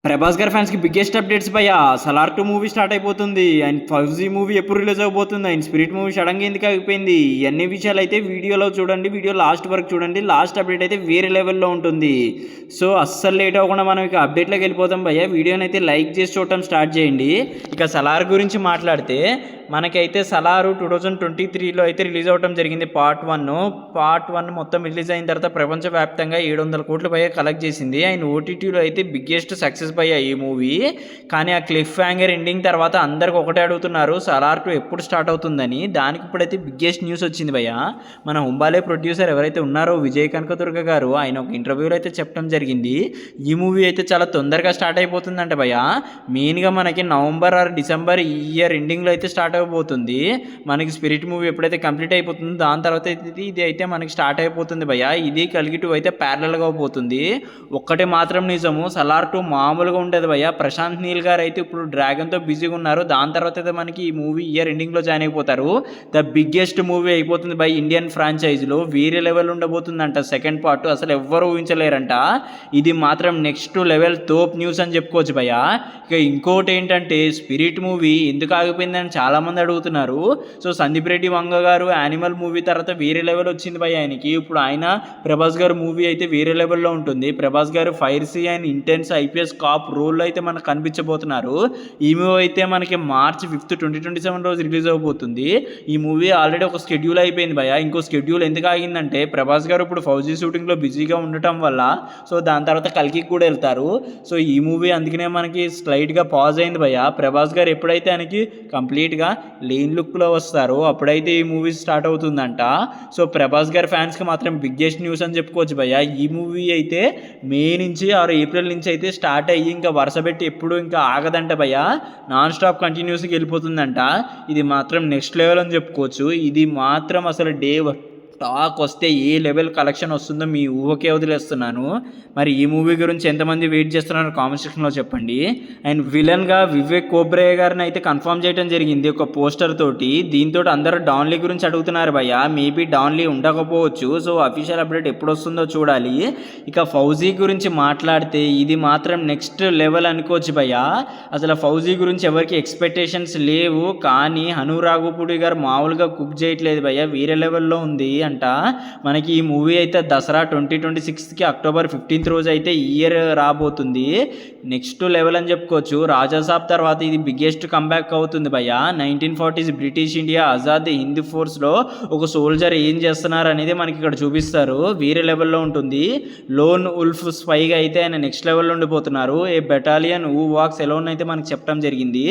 ప్రభాస్ గారి ఫ్యాన్స్కి biggest updates భయ్యా. సలార్ 2 మూవీ స్టార్ట్ అయిపోతుంది. అండ్ ఫౌజీ మూవీ ఎప్పుడు రిలీజ్ అవబోతుంది, అండ్ స్పిరిట్ మూవీ సడన్గా ఎందుకు ఆగిపోయింది, ఇవన్నీ విషయాలు అయితే వీడియోలో చూడండి. వీడియో లాస్ట్ వరకు చూడండి. లాస్ట్ అప్డేట్ అయితే వేరే లెవెల్లో ఉంటుంది. సో అస్సలు లేట్ అవ్వకుండా మనం ఇక అప్డేట్లోకి వెళ్ళిపోతాం భయ్యా. వీడియోని అయితే లైక్ చేసి చూడటం స్టార్ట్ చేయండి. ఇక సలార్ గురించి మాట్లాడితే మనకైతే సలారు 2023లో అయితే రిలీజ్ అవ్వడం జరిగింది. పార్ట్ వన్ మొత్తం రిలీజ్ అయిన తర్వాత ప్రపంచవ్యాప్తంగా 700 కోట్ల పైగా కలెక్ట్ చేసింది. అండ్ ఓటీటీలో అయితే బిగ్గెస్ట్ సక్సెస్ భయ్యా ఈ మూవీ. కానీ ఆ క్లిఫ్ హ్యాంగర్ ఎండింగ్ తర్వాత అందరికి ఒకటే అడుగుతున్నారు, సలార్ 2 ఎప్పుడు స్టార్ట్ అవుతుందని. దానికి ఇప్పుడైతే బిగ్గెస్ట్ న్యూస్ వచ్చింది భయ్యా. మన హుంబాలే ప్రొడ్యూసర్ ఎవరైతే ఉన్నారో విజయ్ కనకదుర్గ గారు, ఆయన ఒక ఇంటర్వ్యూలో అయితే చెప్పడం జరిగింది, ఈ మూవీ అయితే చాలా తొందరగా స్టార్ట్ అయిపోతుందంట భయ్యా. మెయిన్గా మనకి నవంబర్ ఆర్ డిసెంబర్ ఈ ఇయర్ ఎండింగ్లో అయితే స్టార్ట్ అయిపోతుంది. మనకి స్పిరిట్ మూవీ ఎప్పుడైతే కంప్లీట్ అయిపోతుందో దాని తర్వాత ఇది అయితే మనకి స్టార్ట్ అయిపోతుంది భయ్యా. ఇది కలిగి 2 అయితే ప్యారలల్గా పోతుంది. ఒక్కటే మాత్రం నిజము, సలార్ 2 మామూలుగా ఉండదు భయ్యా. ప్రశాంత్ నీల్ గారు అయితే ఇప్పుడు డ్రాగన్తో బిజీగా ఉన్నారు. దాని తర్వాత అయితే మనకి ఈ మూవీ ఇయర్ ఎండింగ్లో జాయిన్ అయిపోతారు. ద బిగ్గెస్ట్ మూవీ అయిపోతుంది బై ఇండియన్ ఫ్రాంచైజ్లో. వేరే లెవెల్ ఉండబోతుందంట సెకండ్ పార్ట్. అసలు ఎవ్వరూ ఊహించలేరంట. ఇది మాత్రం నెక్స్ట్ లెవెల్ తోప్ న్యూస్ అని చెప్పుకోవచ్చు భయ్యా. ఇక ఇంకోటి ఏంటంటే స్పిరిట్ మూవీ ఎందుకు ఆగిపోయిందని చాలామంది అడుగుతున్నారు. సో సందీప్ రెడ్డి వంగ గారు యానిమల్ మూవీ తర్వాత వేరే లెవెల్ వచ్చింది భయ్యా ఆయనకి. ఇప్పుడు ఆయన ప్రభాస్ గారు మూవీ అయితే వేరే లెవెల్లో ఉంటుంది. ప్రభాస్ గారు ఫైర్సీ అండ్ ఇంటెన్స్ ఐపీఎస్ కాప్ రోల్లో అయితే మనకు కనిపించబోతున్నారు. ఈ మూవీ అయితే మనకి మార్చ్ 5, 2027 రోజు రిలీజ్ అవబోతుంది. ఈ మూవీ ఆల్రెడీ ఒక షెడ్యూల్ అయిపోయింది భయ్యా. ఇంకో షెడ్యూల్ ఎందుకు ఆగిందంటే ప్రభాస్ గారు ఇప్పుడు ఫౌజీ షూటింగ్లో బిజీగా ఉండటం వల్ల, సో దాని తర్వాత కల్కి కూడా వెళ్తారు. సో ఈ మూవీ అందుకనే మనకి స్లైట్గా పాజ్ అయింది భయ్యా. ప్రభాస్ గారు ఎప్పుడైతే ఆయనకి కంప్లీట్గా లేన్ లుక్లో వస్తారో అప్పుడైతే ఈ మూవీ స్టార్ట్ అవుతుందంట. సో ప్రభాస్ గారి ఫ్యాన్స్కి మాత్రం బిగ్గెస్ట్ న్యూస్ అని చెప్పుకోవచ్చు భయ్యా. ఈ మూవీ అయితే మే నుంచి ఆరు ఏప్రిల్ నుంచి అయితే స్టార్ట్ అయ్యి ఇంకా వరుస పెట్టి ఎప్పుడు ఇంకా ఆగదంట భయ్యా. నాన్ స్టాప్ కంటిన్యూస్గా వెళ్ళిపోతుందంట. ఇది మాత్రం నెక్స్ట్ లెవెల్ అని చెప్పుకోవచ్చు. ఇది మాత్రం అసలు టాక్ వస్తే ఏ లెవెల్ కలెక్షన్ వస్తుందో మీ ఊహకే వదిలేస్తున్నాను. మరి ఈ మూవీ గురించి ఎంతమంది వెయిట్ చేస్తున్నారో కామెంట్ సెక్షన్లో చెప్పండి. అండ్ విలన్గా వివేక్ ఓబ్రాయ్ గారిని అయితే కన్ఫర్మ్ చేయడం జరిగింది ఒక పోస్టర్ తోటి. దీంతో అందరూ డాన్లీ గురించి అడుగుతున్నారు భయ్యా. మేబీ డాన్లీ ఉండకపోవచ్చు. సో అఫీషియల్ అప్డేట్ ఎప్పుడు వస్తుందో చూడాలి. ఇక ఫౌజీ గురించి మాట్లాడితే ఇది మాత్రం నెక్స్ట్ లెవెల్ అనుకోవచ్చు భయ్యా. అసలు ఫౌజీ గురించి ఎవరికి ఎక్స్పెక్టేషన్స్ లేవు. కానీ హనురాఘుపూడి గారు మామూలుగా కుక్ చేయట్లేదు భయ్యా, వేరే లెవెల్లో ఉంది అంట. మనకి ఈ మూవీ అయితే దసరా 2026కి అక్టోబర్ 15th రోజు అయితే ఈ ఇయర్ రాబోతుంది. నెక్స్ట్ లెవెల్ అని చెప్పుకోవచ్చు. రాజాసాబ్ తర్వాత ఇది బిగ్గెస్ట్ కంబ్యాక్ అవుతుంది భయ్యా. 1940s British India Azad Hind ఫోర్స్లో ఒక సోల్జర్ ఏం చేస్తున్నారు అనేది మనకి ఇక్కడ చూపిస్తారు. వేరే లెవెల్లో ఉంటుంది. లోన్ ఉల్ఫ్ స్పైగా అయితే ఆయన నెక్స్ట్ లెవెల్లో ఉండిపోతున్నారు. ఏ బెటాలియన్ ఊ వాక్స్ ఎలోన్ అయితే మనకి చెప్పడం జరిగింది.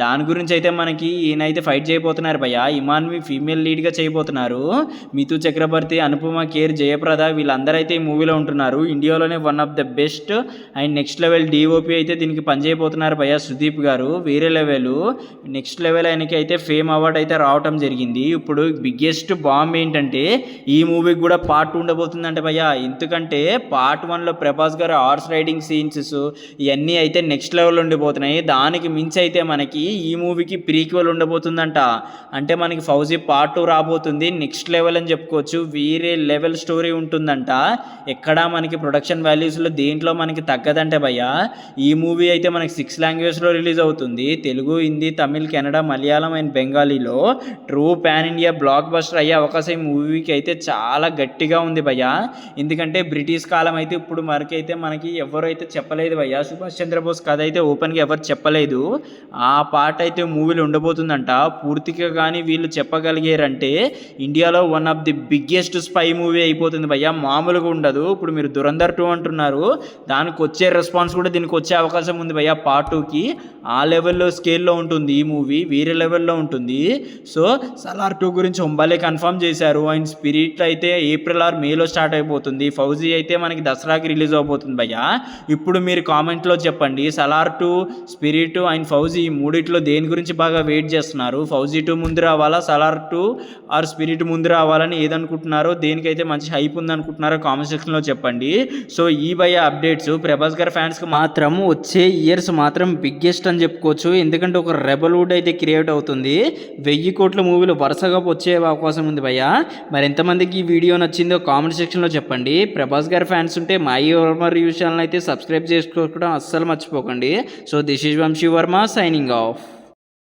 దాని గురించి అయితే మనకి ఈయనైతే ఫైట్ చేయబోతున్నారు భయ్యా. ఇమాన్వి ఫీమేల్ లీడ్గా చేయబోతున్నారు. మితు చక్రవర్తి, అనుపమ ఖేర్, జయప్రద వీళ్ళందరూ అయితే ఈ మూవీలో ఉంటున్నారు. ఇండియాలోనే one of the best and next level DOP అయితే దీనికి పనిచేయబోతున్నారు భయ్యా సుదీప్ గారు. వేరే లెవెల్ నెక్స్ట్ లెవెల్ ఆయనకి అయితే ఫేమ్ అవార్డ్ అయితే రావటం జరిగింది. ఇప్పుడు బిగ్గెస్ట్ బాంబ్ ఏంటంటే ఈ మూవీకి కూడా పార్ట్ 2 ఉండబోతుందంటే భయ్యా. ఎందుకంటే పార్ట్ 1లో ప్రభాస్ గారు హార్స్ రైడింగ్ సీన్స్ ఇవన్నీ అయితే నెక్స్ట్ లెవెల్ ఉండిపోతున్నాయి. దానికి మించి అయితే మనకి ఈ మూవీకి ప్రీక్వెల్ ఉండబోతుందంట. అంటే మనకి ఫౌజీ పార్ట్ 2 రాబోతుంది. నెక్స్ట్ లెవెల్ అని చెప్పుకోవచ్చు. వేరే లెవెల్ స్టోరీ ఉంటుందంట. ఎక్కడా మనకి ప్రొడక్షన్ వాల్యూస్లో దేంట్లో మనకి తగ్గదంటే భయ్యా. ఈ మూవీ అయితే మనకి 6 లాంగ్వేజ్లో రిలీజ్ అవుతుంది. తెలుగు, హిందీ, తమిళ్, కన్నడ, మలయాళం అండ్ బెంగాలీలో. True pan India blockbuster అయ్యే అవకాశం ఈ మూవీకి అయితే చాలా గట్టిగా ఉంది భయ్యా. ఎందుకంటే బ్రిటిష్ కాలం అయితే ఇప్పుడు వరకైతే మనకి ఎవరైతే చెప్పలేదు భయ్యా. సుభాష్ చంద్రబోస్ కథ అయితే ఓపెన్గా ఎవరు చెప్పలేదు. ఆ పాట అయితే మూవీలో ఉండబోతుందంట. పూర్తిగా కానీ వీళ్ళు చెప్పగలిగారంటే ఇండియాలో one of the biggest spy movie అయిపోతుంది భయ్యా. మామూలుగా ఉండదు. ఇప్పుడు మీరు దురంధర్ 2 అంటున్నారు, దానికి వచ్చే రెస్పాన్స్ కూడా దీనికి వచ్చే అవకాశం ఉంది భయ్యా పార్ట్ 2కి. ఆ లెవెల్లో స్కేల్లో ఉంటుంది ఈ మూవీ, వేరే లెవెల్లో ఉంటుంది. సో సలార్ 2 గురించి హుంబాలే కన్ఫర్మ్ చేశారు. అండ్ స్పిరిట్ అయితే ఏప్రిల్ ఆర్ మేలో స్టార్ట్ అయిపోతుంది. ఫౌజీ అయితే మనకి దసరాకి రిలీజ్ అవబోతుంది భయ్యా. ఇప్పుడు మీరు కామెంట్లో చెప్పండి, సలార్ 2, స్పిరిట్ అండ్ ఫౌజీ ఈ మూడిట్లో దేని గురించి బాగా వెయిట్ చేస్తున్నారు? ఫౌజీ 2 ముందు రావాలా, సలార్ 2 ఆర్ స్పిరిట్ ముందు రావాలని లేదనుకుంటున్నారో, దేనికైతే మంచి హైప్ ఉందనుకుంటున్నారో కామెంట్ సెక్షన్లో చెప్పండి. సో ఈ భయ్య అప్డేట్స్ ప్రభాస్ గారి ఫ్యాన్స్కి మాత్రం వచ్చే ఇయర్స్ మాత్రం బిగ్గెస్ట్ అని చెప్పుకోవచ్చు. ఎందుకంటే ఒక రెబల్వుడ్ అయితే క్రియేట్ అవుతుంది. 1000 కోట్ల మూవీలు వరుసగా వచ్చే అవకాశం ఉంది భయ్య. మరి ఎంతమందికి ఈ వీడియో నచ్చిందో కామెంట్ సెక్షన్లో చెప్పండి. ప్రభాస్ గారి ఫ్యాన్స్ ఉంటే మై వర్మ రివ్యూ ఛానల్ అయితే సబ్స్క్రైబ్ చేసుకోవడం అస్సలు మర్చిపోకండి. So this is Vamsi Varma signing of.